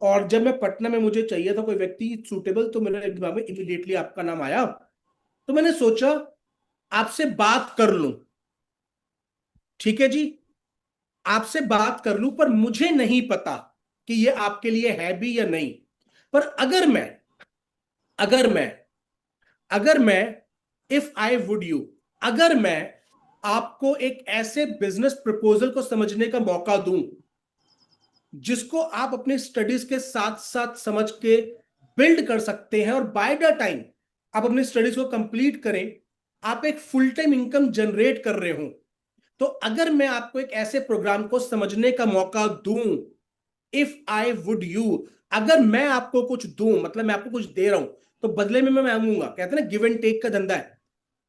और जब मैं पटना में मुझे चाहिए था कोई व्यक्ति सूटेबल, तो मेरे दिमाग में इमीडिएटली आपका नाम आया। तो मैंने सोचा आपसे बात कर लूं। ठीक है जी, आपसे बात कर लूं, पर मुझे नहीं पता कि ये आपके लिए है भी या नहीं। पर अगर मैं अगर मैं इफ आई वुड यू अगर मैं आपको एक ऐसे बिजनेस प्रपोजल को समझने का मौका दूं जिसको आप अपनी स्टडीज के साथ साथ समझ के बिल्ड कर सकते हैं, और बाय द टाइम आप अपनी स्टडीज को कंप्लीट करें, आप एक फुल टाइम इनकम जनरेट कर रहे हो, तो अगर मैं आपको एक ऐसे प्रोग्राम को समझने का मौका दूं, इफ आई वुड यू, अगर मैं आपको कुछ दूं, मतलब मैं आपको कुछ दे रहा हूं, तो बदले में मैं मांगूंगा। कहते हैं ना, गिव एंड टेक का धंधा है।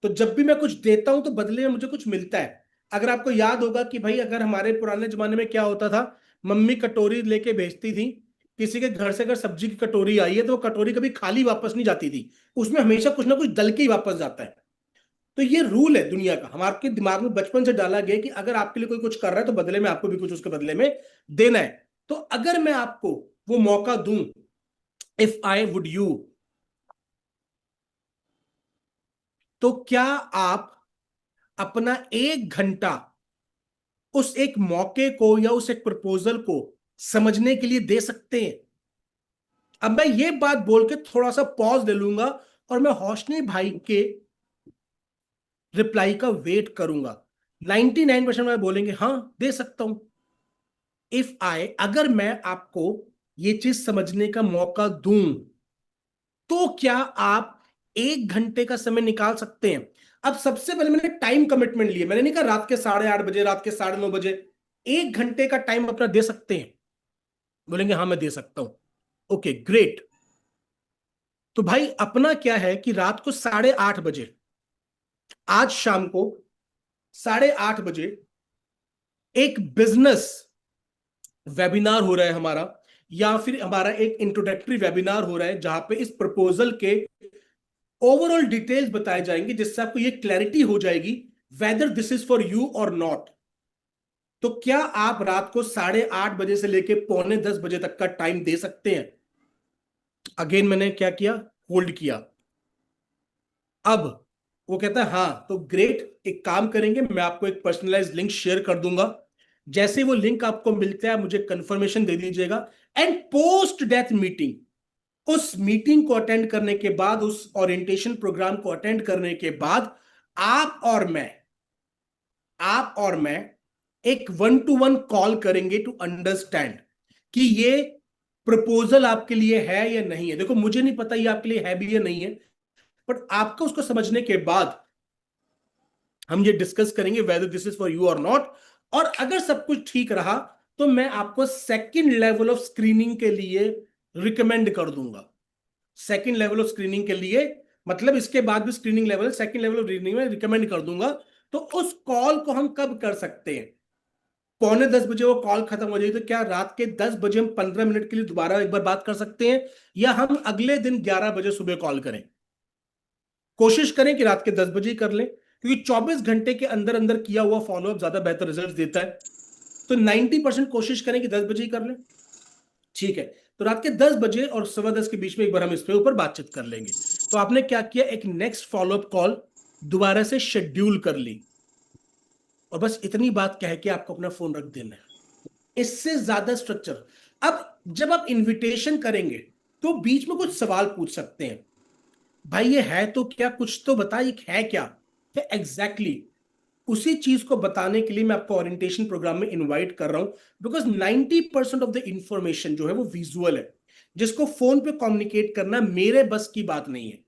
तो जब भी मैं कुछ देता हूं तो बदले में मुझे कुछ मिलता है। अगर आपको याद होगा कि भाई अगर हमारे पुराने जमाने में क्या होता था, मम्मी कटोरी लेके भेजती थी, किसी के घर से अगर सब्जी की कटोरी आई है तो वो कटोरी कभी खाली वापस नहीं जाती थी, उसमें हमेशा कुछ ना कुछ डल के ही वापस जाता है। तो ये रूल है दुनिया का, हमारे दिमाग में बचपन से डाला गया कि अगर आपके लिए कोई कुछ कर रहा है तो बदले में आपको भी कुछ उसके बदले में देना है। तो अगर मैं आपको वो मौका दूं, इफ आई वुड यू, तो क्या आप अपना 1 घंटा उस एक मौके को या उस एक प्रपोजल को समझने के लिए दे सकते हैं? अब मैं ये बात बोल के थोड़ा सा पॉज ले लूंगा, और मैं हौशनी भाई के रिप्लाई का वेट करूंगा। 99% में बोलेंगे हाँ दे सकता हूं। अगर मैं आपको ये चीज समझने का मौका दूं, तो क्या आप 1 घंटे का समय निकाल सकते हैं? अब सबसे पहले मैंने टाइम कमिटमेंट लिया, मैंने नहीं कहा रात के 8:30 बजे, रात के 9:30 बजे। 1 घंटे का टाइम अपना दे सकते हैं? बोलेंगे हाँ मैं दे सकता हूं। Okay great. तो भाई अपना क्या है कि रात को 8:30 बजे, आज शाम को 8:30 बजे एक बिजनेस वेबिनार हो रहा है हमारा, या फिर हमारा एक इंट्रोडक्टरी वेबिनार हो रहा है जहां पे इस प्रपोजल के ओवरऑल डिटेल्स बताए जाएंगे, जिससे आपको ये क्लैरिटी हो जाएगी whether this is for you और नॉट। तो क्या आप रात को 8:30 बजे से लेके 9:45 बजे तक का टाइम दे सकते हैं? अगेन मैंने क्या किया, होल्ड किया। अब वो कहता है हाँ, तो ग्रेट, एक काम करेंगे, मैं आपको एक पर्सनलाइज लिंक शेयर कर दूंगा। जैसे वो लिंक आपको मिलता है मुझे कंफर्मेशन दे दीजिएगा। एंड पोस्ट डेथ मीटिंग, उस मीटिंग को अटेंड करने के बाद, उस ओरिएंटेशन प्रोग्राम को अटेंड करने के बाद, आप और मैं एक 1-to-1 कॉल करेंगे टू अंडरस्टैंड कि ये प्रपोजल आपके लिए है या नहीं है। देखो मुझे नहीं पता ये आपके लिए है भी या नहीं है, बट आपको उसको समझने के बाद हम ये डिस्कस करेंगे whether this is for you और नॉट। और अगर सब कुछ ठीक रहा तो मैं आपको सेकंड लेवल ऑफ स्क्रीनिंग के लिए रिकमेंड कर दूंगा। सेकंड लेवल ऑफ स्क्रीनिंग के लिए मतलब इसके बाद भी screening level, second level of screening में रिकमेंड कर दूंगा। तो उस कॉल को हम कब कर सकते हैं? 9:45 बजे वो कॉल खत्म हो जाएगी, तो क्या रात के 10 बजे हम 15 मिनट के लिए दोबारा एक बार बात कर सकते हैं, या हम अगले दिन 11 बजे सुबह कॉल करें? कोशिश करें कि रात के 10 बजे ही कर लें, क्योंकि 24 घंटे के अंदर अंदर किया हुआ फॉलोअप ज्यादा बेहतर रिजल्ट देता है। तो 90% कोशिश करें कि 10 बजे ही कर लें। ठीक है, तो रात के 10 बजे और 10:15 के बीच में एक बार हम इस पे ऊपर बातचीत कर लेंगे। तो आपने क्या किया, एक नेक्स्ट फॉलोअप कॉल दोबारा से शेड्यूल कर ली, और बस इतनी बात कह के आपको अपना फोन रख देना है। इससे ज्यादा स्ट्रक्चर। अब जब आप इनविटेशन करेंगे तो बीच में कुछ सवाल पूछ सकते हैं, भाई ये है तो क्या, कुछ तो बता, ये है क्या एग्जैक्टली exactly? उसी चीज को बताने के लिए मैं आपको ओरिएंटेशन प्रोग्राम में इनवाइट कर रहा हूं, बिकॉज 90% ऑफ द इंफॉर्मेशन जो है वो विजुअल है, जिसको फोन पे कम्युनिकेट करना मेरे बस की बात नहीं है।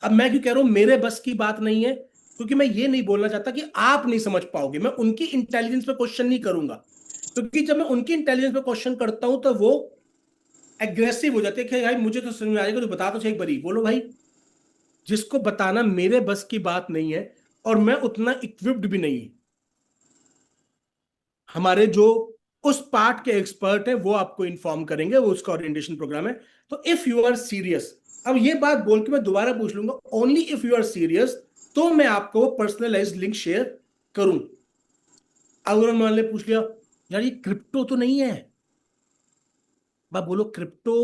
अब मैं क्यों कह रहा हूं मेरे बस की बात नहीं है, क्योंकि मैं ये नहीं बोलना चाहता कि आप नहीं समझ पाओगे, मैं उनकी इंटेलिजेंस पे क्वेश्चन नहीं करूंगा। क्योंकि जब मैं उनकी इंटेलिजेंस पे क्वेश्चन करता हूं तो वो एग्रेसिव हो जाते हैं कि भाई मुझे तो समझ में आएगा, तो बता तो सही एक बारी। बोलो भाई, जिसको बताना मेरे बस की बात नहीं है और मैं उतना इक्विप्ड भी नहीं हूं। हमारे जो उस पार्ट के एक्सपर्ट है वो आपको इन्फॉर्म करेंगे, वो उसका ओरिएंटेशन प्रोग्राम है। तो इफ यू आर सीरियस, अब ये बात बोल के मैं दोबारा पूछ लूंगा, only if you are serious तो मैं आपको पर्सनलाइज्ड लिंक शेयर करूं। अगर मान ले पूछ लिया यार ये क्रिप्टो तो नहीं है, बात बोलो क्रिप्टो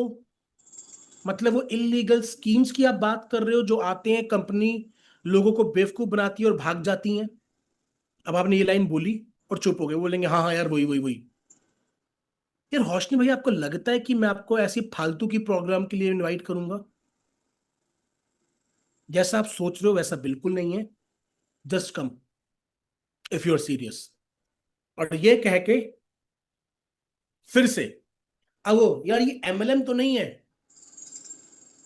मतलब वो इलीगल स्कीम्स की आप बात कर रहे हो जो आते हैं, कंपनी लोगों को बेवकूफ बनाती है और भाग जाती हैं। अब आपने ये लाइन बोली और चुप हो गए, बोलेंगे हाँ हाँ यार वही वही वही। यार रोशनी भाई, आपको लगता है कि मैं आपको ऐसी फालतू की प्रोग्राम के लिए इनवाइट करूंगा? जैसा आप सोच रहे हो वैसा बिल्कुल नहीं है। Just come if you are serious. और ये कह के फिर से, अब वो यार ये एमएलएम तो नहीं है।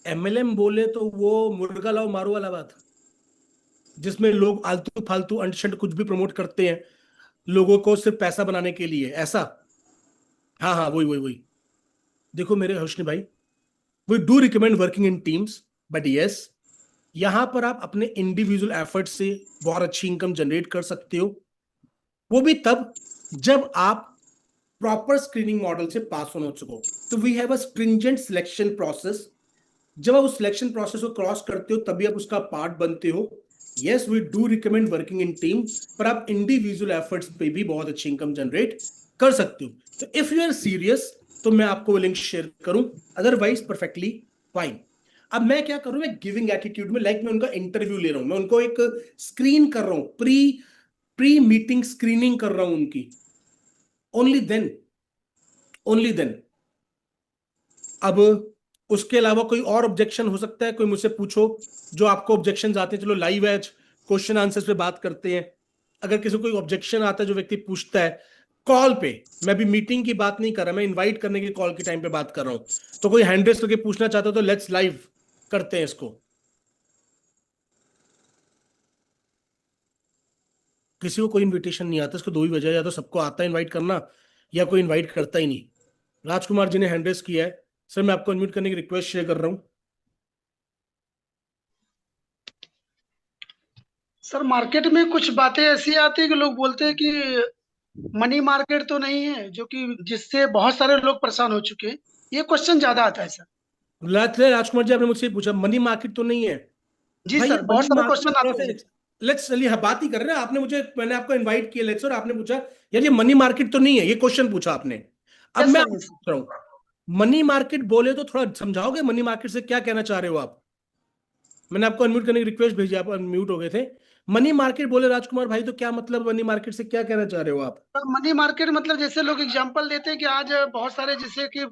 एमएलएम बोले तो वो मुर्गा लाओ मारो वाला बात, जिसमें लोग आलतू फालतू अंटशंट कुछ भी प्रमोट करते हैं लोगों को सिर्फ पैसा बनाने के लिए, ऐसा। हाँ हाँ वही वही वही। देखो मेरे रोशनी भाई, we do recommend working in teams, but yes, यहां पर आप अपने इंडिविजुअल एफर्ट से बहुत अच्छी इनकम जनरेट कर सकते हो। वो भी तब जब आप प्रॉपर स्क्रीनिंग मॉडल से पास ऑन हो चुको। तो we have a stringent selection process. जब आप उस सिलेक्शन प्रोसेस को क्रॉस करते हो तभी आप उसका पार्ट बनते हो। Yes, we do recommend working in team, पर आप इंडिविजुअल एफर्ट्स पे भी बहुत अच्छी इनकम जनरेट कर सकते हो। तो इफ यू आर सीरियस तो मैं आपको लिंक शेयर करूं, अदरवाइज परफेक्टली फाइन। अब मैं क्या करूं, मैं गिविंग एटीट्यूड में, लाइक मैं उनका इंटरव्यू ले रहा हूं, मैं उनको एक स्क्रीन कर रहा हूं, प्री प्री मीटिंग स्क्रीनिंग कर रहा हूं उनकी। Only then, only then. अब उसके अलावा कोई और ऑब्जेक्शन हो सकता है? कोई मुझसे पूछो जो आपको ऑब्जेक्शन आते हैं। चलो लाइव एज क्वेश्चन आंसर्स पे बात करते हैं। अगर किसी को कोई ऑब्जेक्शन आता है जो व्यक्ति पूछता है कॉल पे, मैं भी मीटिंग की बात नहीं कर रहा, मैं इनवाइट करने की कॉल के टाइम पे बात कर रहा हूं, तो कोई हैंड रेस करके पूछना चाहता है तो लेट्स लाइव करते हैं इसको। किसी को कोई इनविटेशन नहीं आता, इसको दो ही वजह, या तो सबको आता है इनवाइट करना या कोई इनवाइट करता ही नहीं। राजकुमार जी ने हैंड रेस किया है, सर मैं आपको इनवाइट करने की रिक्वेस्ट शेयर कर रहा हूं। सर मार्केट में कुछ बातें ऐसी आती है कि लोग बोलते हैं कि मनी मार्केट तो नहीं है, जो कि जिससे बहुत सारे लोग परेशान हो चुके हैं। ये क्वेश्चन ज्यादा आता है सर। राजकुमार जी, आपने मुझसे पूछा मनी मार्केट तो नहीं है। जी भाई ये सर, बहुत मनी सारे मार्केट क्वेश्चन थोड़ा आते सा, हैं। लेट्स चलिए हाँ, बात ही कर रहे हैं। आपने मुझे, मैंने आपको इनवाइट किया लेट्स, और आपने पूछा यार ये मनी मार्केट तो नहीं है, ये क्वेश्चन पूछा आपने। अब यस मैं सर, आपसे यस सर। पूछ रहा हूँ, मनी मार्केट बोले तो थोड़ा समझाओगे मनी मार्केट से क्या कहना चाह रहे हो आप? मैंने आपको अनम्यूट करने की रिक्वेस्ट भेजी, आप अनम्यूट हो गए थे। मनी मार्केट बोले राजकुमार भाई तो क्या मतलब, मनी मार्केट से क्या कहना चाह रहे हो आप? तो मनी मार्केट मतलब जैसे लोग एग्जांपल देते हैं कि आज बहुत सारे, जैसे कि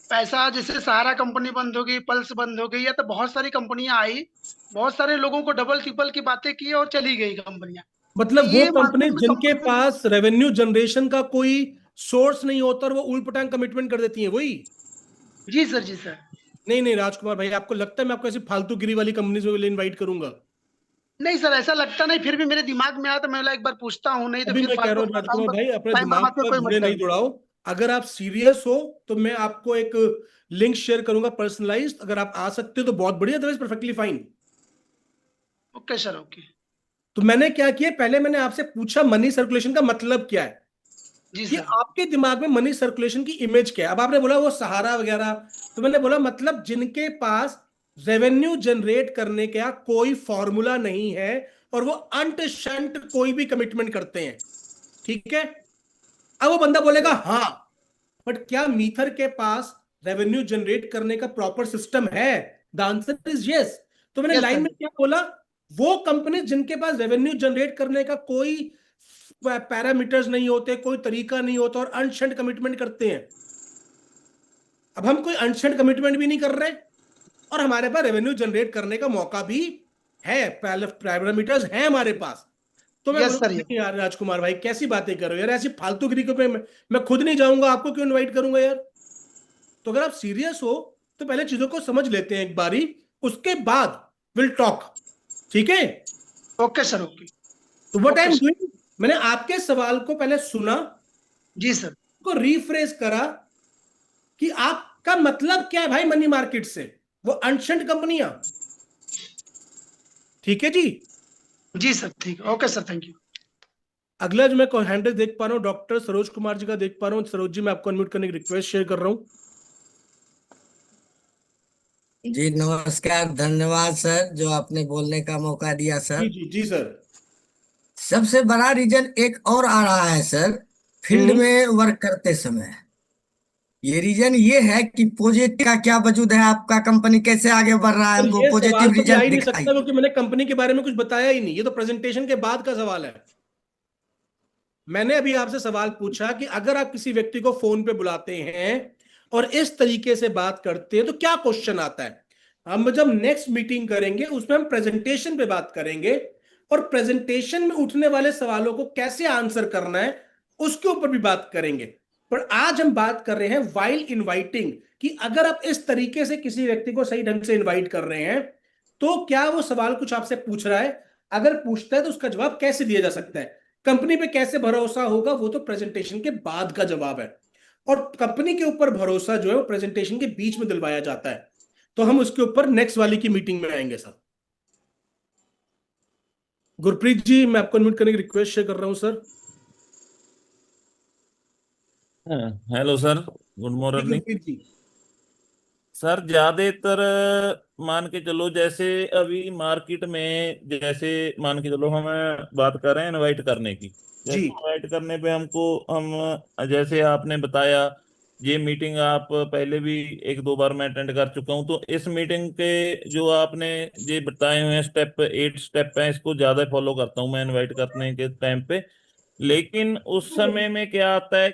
पैसा, जैसे सहारा कंपनी बंद हो गई, पल्स बंद हो गई, या तो बहुत सारी कंपनियां आई, बहुत सारे लोगों को डबल ट्रिपल की बातें की और चली गई कंपनियां। तो मतलब वो ये कंपनी मार्केट में जिनके कंपनी। पास रेवेन्यू जनरेशन का कोई सोर्स नहीं होता और वो उल पटांग कमिटमेंट कर देती है, वही? जी सर, जी सर। नहीं नहीं राजकुमार भाई, आपको लगता है मैं आपको ऐसी फालतू गिरी वाली कंपनी से इनवाइट करूंगा? नहीं सर, ऐसा लगता नहीं, फिर भी मेरे दिमाग में आया तो मैं बोला एक बार पूछता हूँ, नहीं तो अभी फिर मैं कह रहा फालतू हूँ अपना राजकुमार भाई, अपने टाइम दिमाग बर्बाद में पर कोई घुरे मतलब नहीं नहीं। दौड़ाओ। अगर आप सीरियस हो तो मैं आपको एक लिंक शेयर करूंगा पर्सनलाइज्ड, अगर आप आ सकते हो तो बहुत बढ़िया, otherwise perfectly fine. Okay sir, okay. तो मैंने क्या किया, पहले मैंने आपसे पूछा मनी सर्कुलेशन का मतलब क्या है। जी ये सर। आपके दिमाग में मनी सर्कुलेशन की इमेज क्या है? अब आपने बोला वो सहारा वगैरह, तो मैंने बोला मतलब जिनके पास रेवेन्यू जनरेट करने का कोई फॉर्मूला नहीं है और वो अंट शंट कोई भी कमिटमेंट करते हैं, ठीक है? अब वो बंदा बोलेगा हाँ, बट क्या मीथर के पास रेवेन्यू जनरेट करने का प्रॉपर सिस्टम है? The answer is yes. तो मैंने यस लाइन सर। में क्या बोला, वो कंपनी जिनके पास रेवेन्यू जनरेट करने का कोई पैरामीटर्स नहीं होते, कोई तरीका नहीं होता और अनशंट कमिटमेंट करते हैं। अब हम कोई अनशंट कमिटमेंट भी नहीं कर रहे और हमारे पास रेवेन्यू जनरेट करने का मौका भी है, पैरामीटर्स हैं हमारे पास। तो मैं यस बोलूँ सर। नहीं यार राजकुमार भाई कैसी बातें कर रहे हो यार, ऐसी फालतूगिरी को पे मैं खुद नहीं जाऊंगा, आपको क्यों इनवाइट करूंगा यार? तो अगर आप सीरियस हो तो पहले चीजों को समझ लेते हैं एक बारी, उसके बाद विल टॉक, ठीक है? Okay sir, okay. तो what I okay am sir. Doing, मैंने आपके सवाल को पहले सुना, जी सर। उसको रीफ्रेज करा कि आपका मतलब क्या है भाई मनी मार्केट से, वो अनशंट कंपनियां। ठीक है जी। जी सर, ठीक है, ओके सर, थैंक यू। अगला जो मैं हैंडल देख पा रहा हूँ डॉक्टर सरोज कुमार जी का देख पा रहा हूँ। सरोज जी, मैं आपको अनम्यूट करने की रिक्वेस्ट शेयर कर रहा हूँ। जी नमस्कार, धन्यवाद सर जो आपने बोलने का मौका दिया जी सर। जी जी सर। सबसे बड़ा रीजन एक और आ रहा है सर, फील्ड में वर्क करते समय। ये रीजन ये है कि पॉजिटिव का क्या वजूद है, आपका कंपनी कैसे आगे बढ़ रहा है, सर हमको ये सवाल पॉजिटिव तो भी आ रिजल्ट ही नहीं सकता, दिखाइए। क्योंकि मैंने कंपनी के बारे में कुछ बताया ही नहीं। ये तो प्रेजेंटेशन के बाद का सवाल है। मैंने अभी आपसे सवाल पूछा कि अगर आप किसी व्यक्ति को फोन पे बुलाते हैं और इस तरीके से बात करते हैं तो क्या क्वेश्चन आता है। हम जब नेक्स्ट मीटिंग करेंगे उसमें हम प्रेजेंटेशन पे बात करेंगे, और प्रेजेंटेशन में उठने वाले सवालों को कैसे आंसर करना है उसके ऊपर भी बात करेंगे। पर आज हम बात कर रहे हैं वाइल इनवाइटिंग, कि अगर आप इस तरीके से किसी व्यक्ति को सही ढंग से इनवाइट कर रहे हैं तो क्या वो सवाल कुछ आपसे पूछ रहा है, अगर पूछता है तो उसका जवाब कैसे दिया जा सकता है, कंपनी पे कैसे भरोसा होगा, वो तो प्रेजेंटेशन के बाद का जवाब है। और कंपनी के ऊपर भरोसा जो है वो प्रेजेंटेशन के बीच में दिलवाया जाता है। तो हम उसके ऊपर नेक्स्ट वाली की मीटिंग में आएंगे सर। गुरप्रीत जी, मैं आपको अनम्यूट करने की रिक्वेस्ट शेयर कर रहा हूं सर। हेलो सर, गुड जी मॉर्निंग। गुरप्रीत जी। सर ज्यादातर मान के चलो, जैसे अभी मार्केट में, जैसे मान के चलो हम बात कर रहे हैं इनवाइट करने की। जी जैसे इनवाइट करने पे हमको, हम जैसे आपने बताया, ये मीटिंग आप पहले भी एक दो बार मैं अटेंड कर चुका हूँ, तो इस मीटिंग के जो आपने ये बताए हुए हैं स्टेप, 8 स्टेप हैं, इसको ज्यादा फॉलो करता हूँ मैं इनवाइट करने के टाइम पे। लेकिन उस समय में क्या आता है